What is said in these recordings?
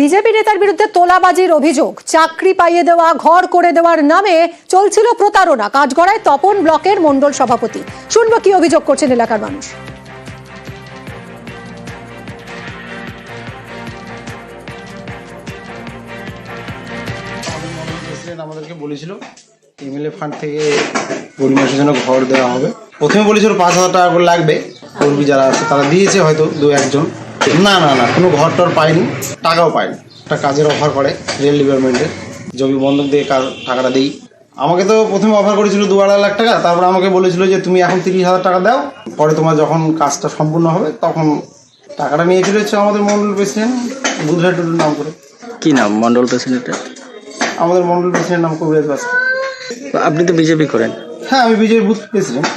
BJP নেতার বিরুদ্ধে তোলাবাজির অভিযোগ, চাকরি পাইয়ে দেওয়া, ঘর করে দেওয়ার নামে চলছিল প্রতারণা। কাঠগড়ায় তপন ব্লকের মণ্ডল সভাপতি। শুনবো কি অভিযোগ করছেন এলাকার মানুষ। আমাদেরকে বলেছিল এমএলএ ফান্ড থেকে গরিব মানুষের জন্য ঘর দেওয়া হবে। প্রথমে বলেছিল 5,000 টাকা করে লাগবে, কর্মী যারা আছে তারা দিয়েছে হয়তো 2-1 জন। না না না, কোনো ঘর টর পায়নি, টাকাও পায়নি। একটা কাজের অফার করে রেল ডিপার্টমেন্টের, জমি বন্ধক দিয়ে টাকাটা দিই। আমাকে তো প্রথমে অফার করেছিল 2-2.5 লাখ টাকা, তারপর আমাকে বলেছিল যে তুমি এখন 30,000 টাকা দাও, পরে তোমার যখন কাজটা সম্পূর্ণ হবে তখন টাকাটা নিয়েছিল হচ্ছে আমাদের মন্ডল প্রেসিডেন্ট বুধরাই টুডুর নাম করে। কি নাম মন্ডল প্রেসিডেন্টের? আমাদের মন্ডল প্রেসিডেন্টের নাম কবিরাজ বাস্কে। আপনি তো বিজেপি করেন? হ্যাঁ, আমি বিজেপি বুথ প্রেসিডেন্ট।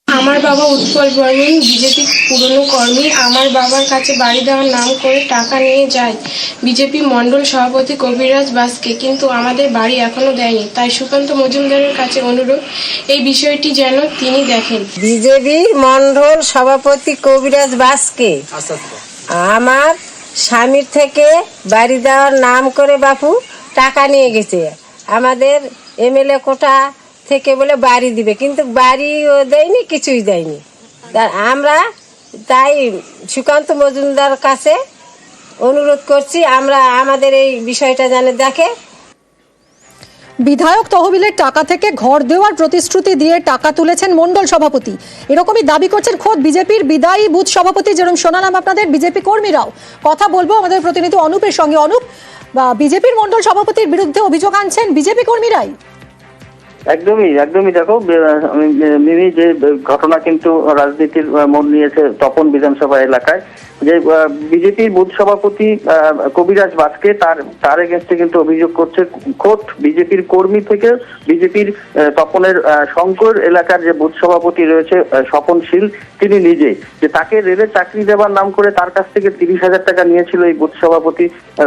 আমার বাবা উৎপল বর্মন বিজেপি পুরনো কর্মী। আমার বাবার কাছে বাড়ি দেওয়ার নাম করে টাকা নিয়ে যায় বিজেপি মণ্ডল সভাপতি কবিরাজ বাস্কে, কিন্তু আমাদের বাড়ি এখনো দেয়নি। তাই সুকান্ত মজুমদারের কাছে অনুরোধ, এই বিষয়টি যেন তিনি দেখেন। বিজেপি মণ্ডল সভাপতি কবিরাজ বাস্কে আমার স্বামীর থেকে বাড়ি দেওয়ার নাম করে বাপু টাকা নিয়ে গেছে। আমাদের এমএলএ কোটা থেকে বলে বাড়ি দিবে, কিন্তু বাড়িও দেয়নি, কিছুই দেয়নি। আমরা তাই সুকান্ত মজুমদার কাছে অনুরোধ করছি, আমরা আমাদের এই বিষয়টা যেন দেখে। বিধায়ক তহবিলের টাকা থেকে ঘর দেওয়ার প্রতিশ্রুতি দিয়ে টাকা তুলেছেন মণ্ডল সভাপতি, এরকমই দাবি করছেন খোদ বিজেপির বিদায়ী বুথ সভাপতি। যেরকম শোনালাম আপনাদের, বিজেপি কর্মীরাও কথা বলবো আমাদের প্রতিনিধি অনুপের সঙ্গে। অনুপ, বিজেপির মণ্ডল সভাপতির বিরুদ্ধে অভিযোগ আনছেন বিজেপি কর্মীরাই। একদমই দেখো মিমি, যে ঘটনা কিন্তু রাজনীতির মোড় নিয়েছে তপন বিধানসভা এলাকায়। যে বিজেপির বুথ সভাপতি কবিরাজ বাস্কে তার এগেনস্টে কিন্তু অভিযোগ করছে খোদ বিজেপির কর্মী থেকে। বিজেপির তপনের শঙ্কর এলাকার যে বুথ সভাপতি রয়েছে স্বপনশীল, তিনি নিজে যে তাকে রেলে চাকরি দেওয়ার নাম করে তার কাছ থেকে 30,000 টাকা নিয়েছিল এই বুথ সভাপতি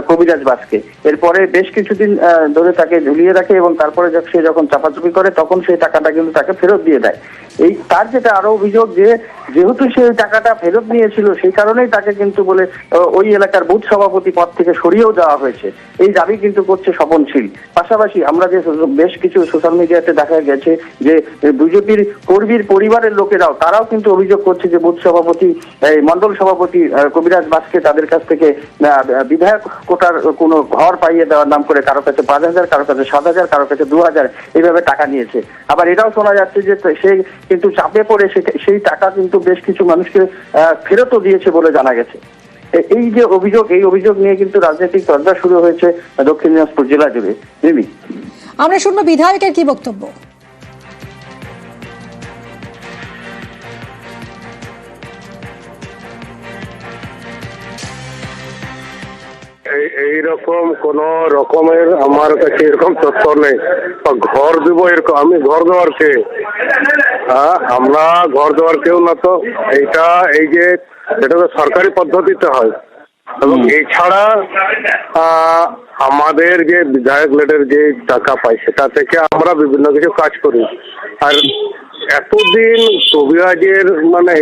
কবিরাজ বাস্কে। এরপরে বেশ কিছুদিন ধরে তাকে ঝুলিয়ে রাখে এবং তারপরে সে যখন চাপাচুপি করে তখন সেই টাকাটা কিন্তু তাকে ফেরত দিয়ে দেয়। এই তার যেটা আরো অভিযোগ, যে যেহেতু সে টাকাটা ফেরত নিয়েছিল সেই কারণেই তাকে কিন্তু বলে ওই এলাকার বুথ সভাপতি পদ থেকে সরিয়েও দেওয়া হয়েছে, এই দাবি কিন্তু করছে স্বপনশীল। পাশাপাশি আমরা যে বেশ কিছু সোশ্যাল মিডিয়াতে দেখা গেছে যে বিজেপির কর্মীর পরিবারের লোকেরাও তারাও কিন্তু অভিযোগ করছে যে বুথ সভাপতি মণ্ডল সভাপতি কবিরাজ বাস্কে তাদের কাছ থেকে বিধায়ক কোটার কোনো ঘর পাইয়ে দেওয়ার নাম করে কারো কাছে 5,000, কারো কাছে 7,000, কারো কাছে 2,000 এইভাবে টাকা নিয়েছে। আবার এটাও শোনা যাচ্ছে যে সে কিন্তু চাপে পড়ে সেই টাকা কিন্তু বেশ কিছু মানুষকে ফেরতও দিয়েছে বলে জানা গেছে। এই যে অভিযোগ, এই অভিযোগ নিয়ে কিন্তু রাজনৈতিক চর্চা শুরু হয়েছে দক্ষিণ দিনাজপুর জেলা জুড়ে। মিমি, আমরা শুনবো বিধায়কের কি বক্তব্য। এইরকম কোন রকমের আমার কাছে এরকম তথ্য নেই। ঘর দিব এরকম, আমি ঘর দেওয়ার কে? আমরা ঘর দেওয়ার কেউ না তো। এইটা এটা তো সরকারি পদ্ধতিতে হয় এবং এছাড়া আমাদের যে বিধায়ক লেটের যে টাকা পাই সেটা থেকে আমরা বিভিন্ন কিছু কাজ করি। আর এতদিন কবিরাজের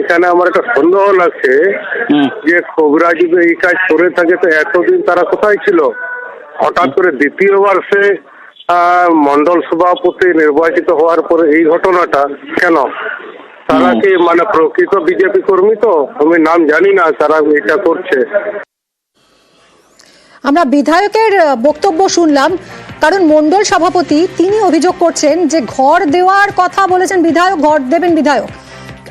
এখানে আমার একটা সন্দেহ লাগছে যে কবিরাজ যদি এই কাজ করে থাকে তো এতদিন তারা কোথায় ছিল? হঠাৎ করে দ্বিতীয়বার সে মন্ডল সভাপতি নির্বাচিত হওয়ার পরে এই ঘটনাটা কেন? তারা কি প্রকৃত বিজেপি কর্মী? তো আমি নাম জানি না, তারা এটা করছে। আমরা বিধায়কের বক্তব্য শুনলাম, কারণ মণ্ডল সভাপতি তিনি অভিযোগ করছেন যে ঘর দেওয়ার কথা বলেছেন বিধায়ক, ঘর দেবেন বিধায়ক।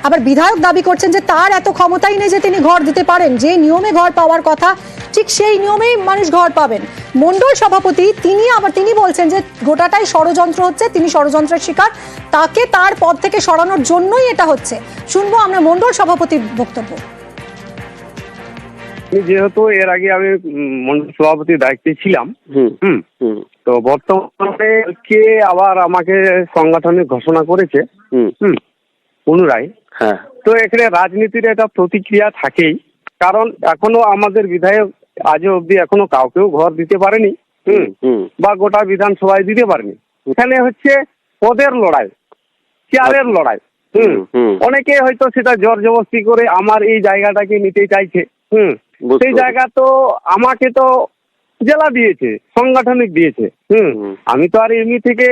আবার বিধায়ক দাবি করছেন যে তার এত ক্ষমতাই নেই যে তিনি ঘর দিতে পারেন, যে নিয়মে ঘর পাওয়ার কথা ঠিক সেই নিয়মেই মানুষ ঘর পাবেন। মণ্ডল সভাপতি তিনি বলছেন যে গোটাটাই ষড়যন্ত্র হচ্ছে, তিনি ষড়যন্ত্রের শিকার, তাকে তার পদ থেকে সরানোর জন্যই এটা হচ্ছে। শুনবো আমরা মণ্ডল সভাপতির বক্তব্য। যেহেতু এর আগে আমি মন্ডল সভাপতির দায়িত্বে ছিলাম, তো বর্তমানে কে আবার আমাকে সাংগঠনিক ঘোষণা করেছে পুনরায়। তো এখানে রাজনীতির একটা প্রতিক্রিয়া থাকেই, কারণ এখনো আমাদের বিধায়ক আজও অব্দি এখনো কাউকেও ঘর দিতে পারেনি বা গোটা বিধানসভায় দিতে পারেনি। এখানে হচ্ছে পদের লড়াই, চেয়ারের লড়াই। অনেকে হয়তো সেটা জোর জবরদস্তি করে আমার এই জায়গাটাকে নিতে চাইছে। সেই জায়গা তো আমাকে তো জেলা দিয়েছে, সাংগঠনিক দিয়েছে। আমি তো আর এমনি থেকে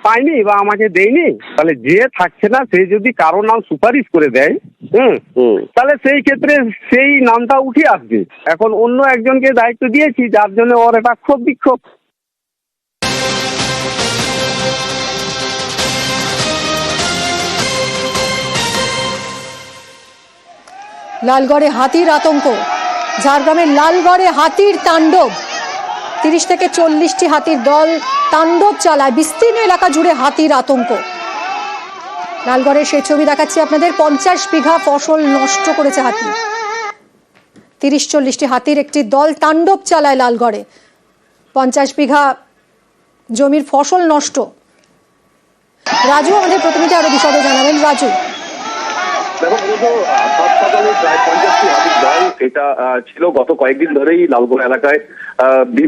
পাইনি বা আমাকে দেয়নি। তাহলে যে থাকছে না সে যদি কারো নাম সুপারিশ করে দেয়, তাহলে সেই ক্ষেত্রে সেই নামটা উঠে আসবে। এখন অন্য একজনকে দায়িত্ব দিয়েছি, যার জন্য ওর এটা ক্ষোভ বিক্ষোভ। লালগড়ে হাতির আতঙ্ক, ঝাড়গ্রামের লালগড়ে হাতির তাণ্ডব। 30 থেকে 40টি হাতির দল তাণ্ডব চালায়, বিস্তীর্ণ এলাকা জুড়ে হাতির আতঙ্ক। লালগড়ের সেই ছবি দেখাচ্ছি আপনাদের। 50 বিঘা ফসল নষ্ট করেছে হাতি। 30-40টি হাতির একটি দল তাণ্ডব চালায় লালগড়ে। 50 বিঘা জমির ফসল নষ্ট। রাজু আমাদের প্রতিনিধি আরো বিশদে জানাবেন। রাজু, দেখো, মূলত হাসপাতালে প্রায় 50টি হাতির দল এটা ছিল গত কয়েকদিন ধরেই লালগড় এলাকায়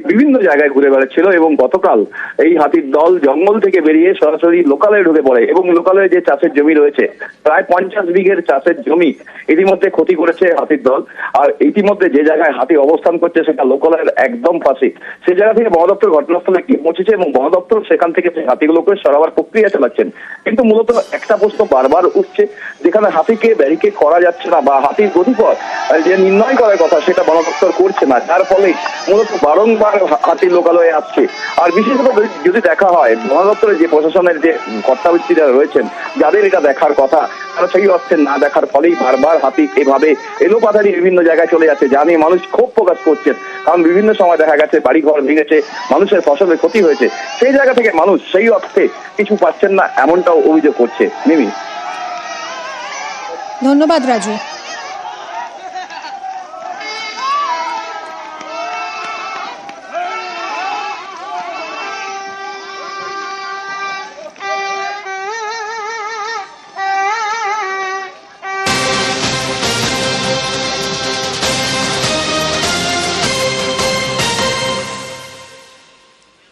বিভিন্ন জায়গায় ঘুরে বেড়াচ্ছিল, এবং গতকাল এই হাতির দল জঙ্গল থেকে বেরিয়ে সরাসরি লোকালয়ে ঢুকে পড়ে, এবং লোকালয়ে যে চাষের জমি রয়েছে প্রায় 50 বিঘের চাষের জমি ইতিমধ্যে ক্ষতি করেছে হাতির দল। আর ইতিমধ্যে যে জায়গায় হাতি অবস্থান করছে সেটা লোকালয়ের একদম পাশে। সেই জায়গা থেকে বন দপ্তর ঘটনাস্থলে গিয়ে পৌঁছেছে, এবং বন দপ্তর সেখান থেকে সেই হাতিগুলোকে সরাবার প্রক্রিয়া চালাচ্ছেন। কিন্তু মূলত একটা প্রশ্ন বারবার উঠছে, যেখানে হাতিকে ব্যারিকেড করা যাচ্ছে না বা হাতির গতিপথ যে নির্ণয় করার কথা সেটা বন দপ্তর করছে না, যার ফলে মূলত বারংবার হাতির লোকালয়ে আসছে। আর বিশেষত যদি দেখা হয় বন দপ্তরের যে প্রশাসনের যে কর্তাব্যক্তিরা রয়েছেন, যাদের এটা দেখার কথা, তারা সেই অর্থে না দেখার ফলেই বারবার হাতি এভাবে এলোপাথারি বিভিন্ন জায়গায় চলে যাচ্ছে, যা নিয়ে মানুষ ক্ষোভ প্রকাশ করছেন। কারণ বিভিন্ন সময় দেখা গেছে বাড়িঘর ভেঙেছে, মানুষের ফসলের ক্ষতি হয়েছে, সেই জায়গা থেকে মানুষ সেই অর্থে কিছু পাচ্ছেন না, এমনটাও অভিযোগ করছে। মিমি, ধন্যবাদ রাজু।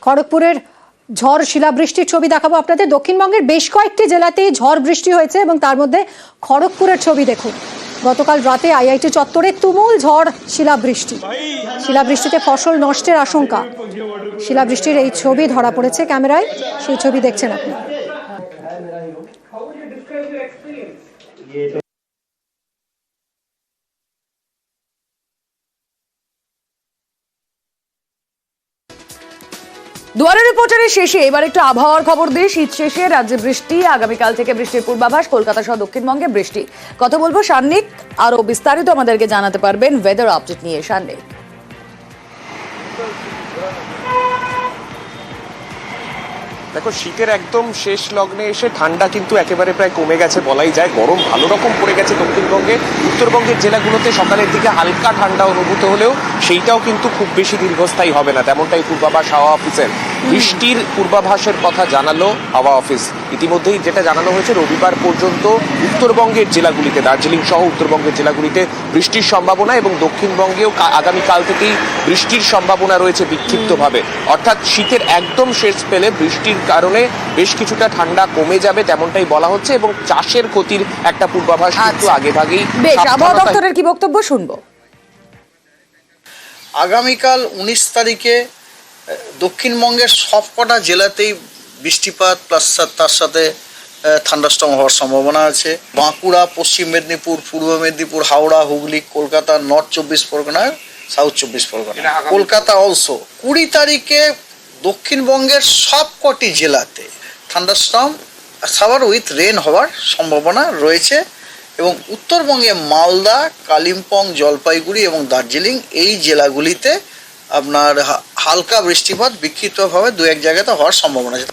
খড়গপুরের ঝড় শিলাবৃষ্টির ছবি দেখাবো আপনাদের। দক্ষিণবঙ্গের বেশ কয়েকটি জেলাতেই ঝড় বৃষ্টি হয়েছে, এবং তার মধ্যে খড়গপুরের ছবি দেখুন। গতকাল রাতে আইআইটি চত্বরে তুমুল ঝড় শিলাবৃষ্টি। শিলাবৃষ্টিতে ফসল নষ্টের আশঙ্কা। শিলাবৃষ্টির এই ছবি ধরা পড়েছে ক্যামেরায়, সেই ছবি দেখছেন আপনি। দুয়ারে রিপোর্টারের শেষে এবার একটু আবহাওয়ার খবর দিয়ে শীত শেষে রাজ্যে বৃষ্টি, আগামীকাল থেকে বৃষ্টির পূর্বাভাস। কলকাতা সহ দক্ষিণবঙ্গে বৃষ্টি। কথা বলবো সান্নিক, আরো বিস্তারিত আমাদেরকে জানাতে পারবেন ওয়েদার আপডেট নিয়ে। সান্নিক, দেখো, শীতের একদম শেষ লগ্নে এসে ঠান্ডা কিন্তু একেবারে প্রায় কমে গেছে বলাই যায়। গরম ভালো রকম পড়ে গেছে দক্ষিণবঙ্গে। উত্তরবঙ্গের জেলাগুলোতে সকালের দিকে হালকা ঠান্ডা অনুভূত হলেও সেইটাও কিন্তু খুব বেশি দীর্ঘস্থায়ী হবে না, তেমনটাই পূর্বাভাস হাওয়া অফিসের। বৃষ্টির পূর্বাভাসের কথা জানালো হাওয়া অফিস। ইতিমধ্যেই যেটা জানানো হয়েছে, রবিবার পর্যন্ত উত্তরবঙ্গের জেলাগুলিতে, দার্জিলিং সহ উত্তরবঙ্গের জেলাগুলিতে বৃষ্টির সম্ভাবনা, এবং দক্ষিণবঙ্গেও আগামীকাল থেকেই বৃষ্টির সম্ভাবনা রয়েছে বিক্ষিপ্তভাবে। অর্থাৎ শীতের একদম শেষ পেলে বৃষ্টির কারণে বেশ কিছুটা ঠান্ডা কমে যাবে, তেমনটাই বলা হচ্ছে, এবং চাষের ক্ষতির একটা পূর্বাভাস কিন্তু আগেভাগেই। বেশ, আবহাওয়া দপ্তরের কি বক্তব্য শুনবো। আগামীকাল 19 তারিখে দক্ষিণবঙ্গের সবকটা জেলাতেই বৃষ্টিপাত প্লাস তার সাথে থান্ডারস্টর্ম হওয়ার সম্ভাবনা আছে। বাঁকুড়া, পশ্চিম মেদিনীপুর, পূর্ব Medinipur, Howrah, Hooghly, Kolkata, north 24 Pargana, south 24 Pargana, Kolkata also. 20 তারিখে দক্ষিণবঙ্গের সবকটি জেলাতে থান্ডারস্টর্ম সাওয়ার উইথ রেন হওয়ার সম্ভাবনা রয়েছে, এবং উত্তরবঙ্গে মালদা, কালিম্পং, জলপাইগুড়ি এবং দার্জিলিং এই জেলাগুলিতে আপনার হালকা বৃষ্টিপাত বিক্ষিপ্তভাবে 2-1 জায়গাতে হওয়ার সম্ভাবনা আছে।